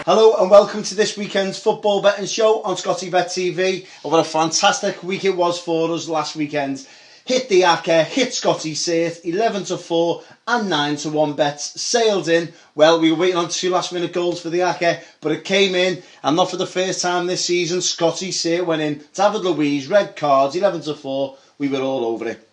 Hello and welcome to this weekend's football betting show on Scotty Bet TV. And what a fantastic week it was for us last weekend. Hit the Acca, hit Scotty Saith, 11-4 and 9-1 bets sailed in. Well, we were waiting on 2 last minute goals for the Acca, but it came in, and not for the first time this season. Scotty Saith went in, David Luiz, red cards, 11-4, we were all over it.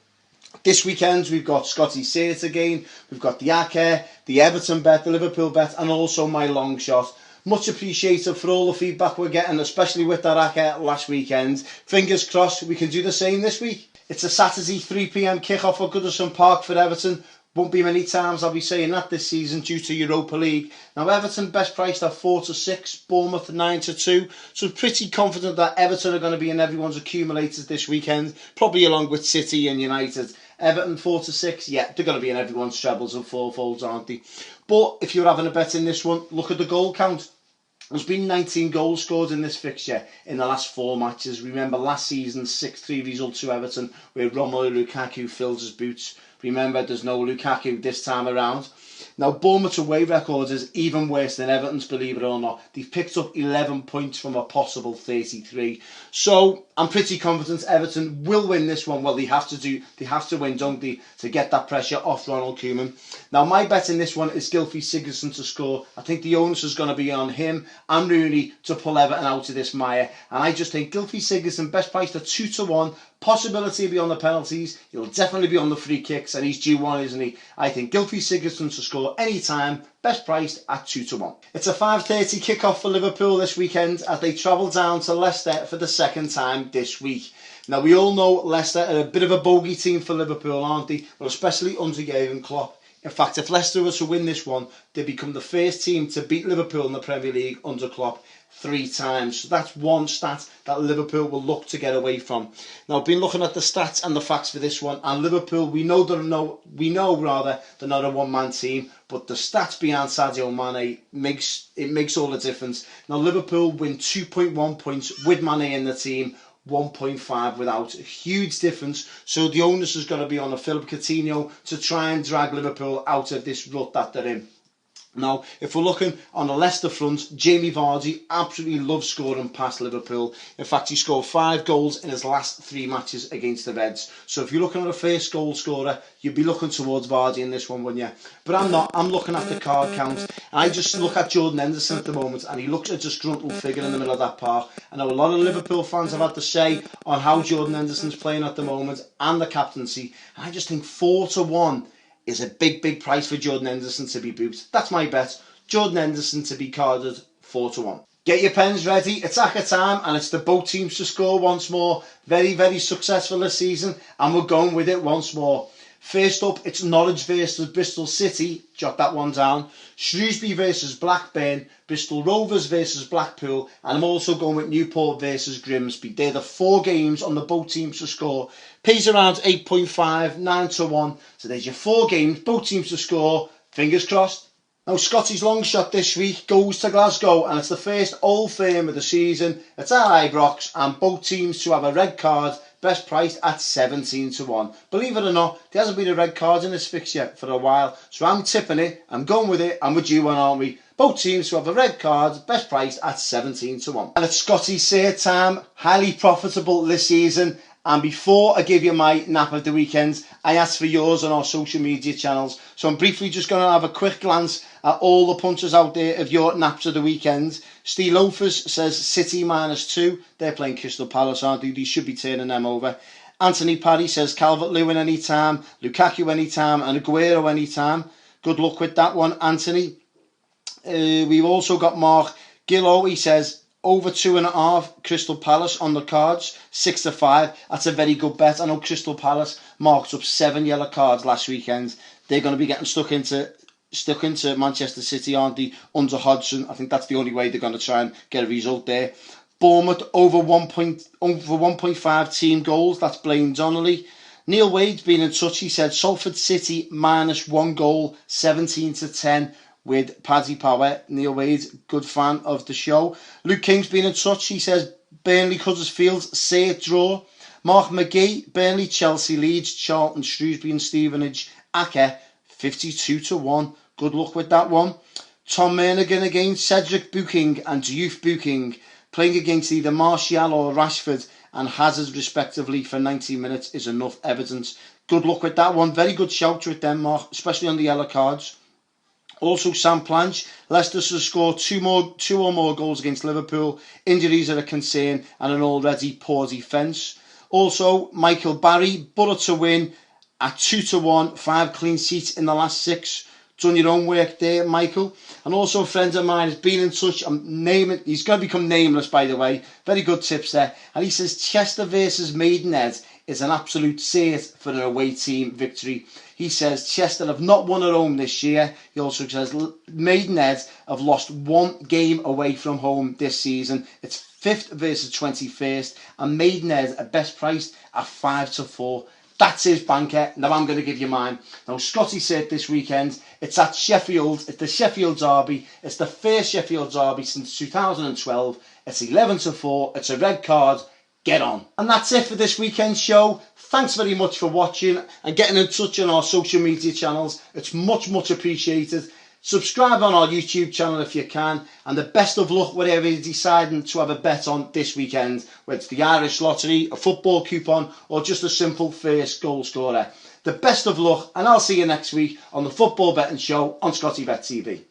This weekend we've got Scotty Saith again, we've got the Acca, the Everton bet, the Liverpool bet, and also my Longshot. Much appreciated for all the feedback we're getting, especially with that Acca last weekend. Fingers crossed we can do the same this week. It's a Saturday 3 p.m. kick-off at Goodison Park for Everton. Won't be many times I'll be saying that this season due to Europa League. Now Everton best priced at 4-6, Bournemouth 9-2. So pretty confident that Everton are going to be in everyone's accumulators this weekend, probably along with City and United. Everton 4-6, yeah, they're going to be in everyone's trebles and fourfolds, aren't they? But if you're having a bet in this one, look at the goal count. There's been 19 goals scored in this fixture in the last 4 matches. Remember last season's 6-3 result to Everton where Romelu Lukaku filled his boots. Remember, there's no Lukaku this time around. Now, Bournemouth's away record is even worse than Everton's, believe it or not. They've picked up 11 points from a possible 33. So, I'm pretty confident Everton will win this one. Well, they have to win, don't they, to get that pressure off Ronald Koeman. Now, my bet in this one is Gylfi Sigurdsson to score. I think the onus is going to be on him and Rooney to pull Everton out of this mire. And I just think Gylfi Sigurdsson, best priced at 2-1, possibility to be on the penalties. He'll definitely be on the free kicks, and he's due one, isn't he? I think Gylfi Sigurdsson to score anytime, best priced at 2-1. It's a 5:30 kick-off for Liverpool this weekend as they travel down to Leicester for the second time this week. Now, we all know Leicester are a bit of a bogey team for Liverpool, aren't they? Well, especially under Jurgen Klopp. In fact, if Leicester were to win this one, they become the first team to beat Liverpool in the Premier League under Klopp 3 times. So that's one stat that Liverpool will look to get away from. Now, I've been looking at the stats and the facts for this one, and Liverpool, we know they're not a one-man team, but the stats behind Sadio Mane makes all the difference. Now, Liverpool win 2.1 points with Mane in the team, 1.5 without. A huge difference. So the onus is going to be on a Philip Coutinho to try and drag Liverpool out of this rut that they're in. Now, if we're looking on the Leicester front, Jamie Vardy absolutely loves scoring past Liverpool. In fact, he scored 5 goals in his last 3 matches against the Reds. So if you're looking at a first goal scorer, you'd be looking towards Vardy in this one, wouldn't you? But I'm not. I'm looking at the card count. I just look at Jordan Henderson at the moment, and he looks a disgruntled figure in the middle of that park. I know a lot of Liverpool fans have had to say on how Jordan Henderson's playing at the moment and the captaincy. I just think 4-1 is a big price for Jordan Henderson to be booked. That's my bet. Jordan Henderson to be carded 4-1. Get your pens ready. It's Acca time, and it's the both teams to score once more. Very successful this season, and we're going with it once more. First up, it's Norwich versus Bristol City. Jot that one down. Shrewsbury versus Blackburn. Bristol Rovers versus Blackpool. And I'm also going with Newport versus Grimsby. They're the 4 games on the both teams to score. Pays around 8.5, 9-1. So there's your 4 games, both teams to score. Fingers crossed. Now, Scotty's long shot this week goes to Glasgow, and it's the first Old Firm of the season. It's at Ibrox, and both teams to have a red card, best priced at 17-1. Believe it or not, there hasn't been a red card in this fixture for a while, so I'm tipping it, I'm going with it, and we're due one, aren't we? Both teams to have a red card, best priced at 17-1. And it's Scotty Saith time, highly profitable this season. And before I give you my nap of the weekend, I asked for yours on our social media channels. So I'm briefly just going to have a quick glance at all the punches out there of your naps of the weekend. Steve Loafers says City -2. They're playing Crystal Palace, aren't they? They should be turning them over. Anthony Parry says Calvert-Lewin anytime, Lukaku anytime, and Aguero anytime. Good luck with that one, Anthony. We've also got Mark Gillow. He says over 2.5 Crystal Palace on the cards, 6-5. That's a very good bet. I know Crystal Palace marked up 7 yellow cards last weekend. They're going to be getting stuck into Manchester City, aren't they, under Hodgson? I think that's the only way they're going to try and get a result there. Bournemouth over 1.5 team goals. That's Blaine Donnelly. Neil Wade's been in touch. He said Salford City -1 goal, 17-10. With Paddy Power. Neil Wade, good fan of the show. Luke King's been in touch. He says Burnley, Huddersfield, Saith draw. Mark McGee, Burnley, Chelsea, Leeds, Charlton, Shrewsbury and Stevenage. Acca, 52-1. Good luck with that one. Tom Mernigan against Cedric Booking and Youth Booking, playing against either Martial or Rashford and Hazard respectively for 90 minutes is enough evidence. Good luck with that one. Very good shout with Denmark, especially on the yellow cards. Also, Sam Planch, Leicester to score two or more goals against Liverpool. Injuries are a concern and an already poor defence. Also, Michael Barry, Borough to win at 2-1, 5 clean sheets in the last 6. Done your own work there, Michael. And also a friend of mine has been in touch. He's going to become nameless, by the way. Very good tips there. And he says Chester versus Maidenhead is an absolute safe for an away team victory. He says Chester have not won at home this year. He also says Maidenhead have lost 1 game away from home this season. It's 5th versus 21st. And Maidenhead are best priced at 5-4. That's his banker. Now I'm going to give you mine. Now Scotty said this weekend, it's at Sheffield. It's the Sheffield Derby. It's the first Sheffield Derby since 2012. It's 11-4. It's a red card. Get on. And that's it for this weekend's show. Thanks very much for watching and getting in touch on our social media channels. It's much appreciated. Subscribe on our YouTube channel if you can, and the best of luck whatever you're deciding to have a bet on this weekend, whether it's the Irish lottery, a football coupon, or just a simple first goal scorer. The best of luck, and I'll see you next week on the Football Betting Show on Scotty Bet TV.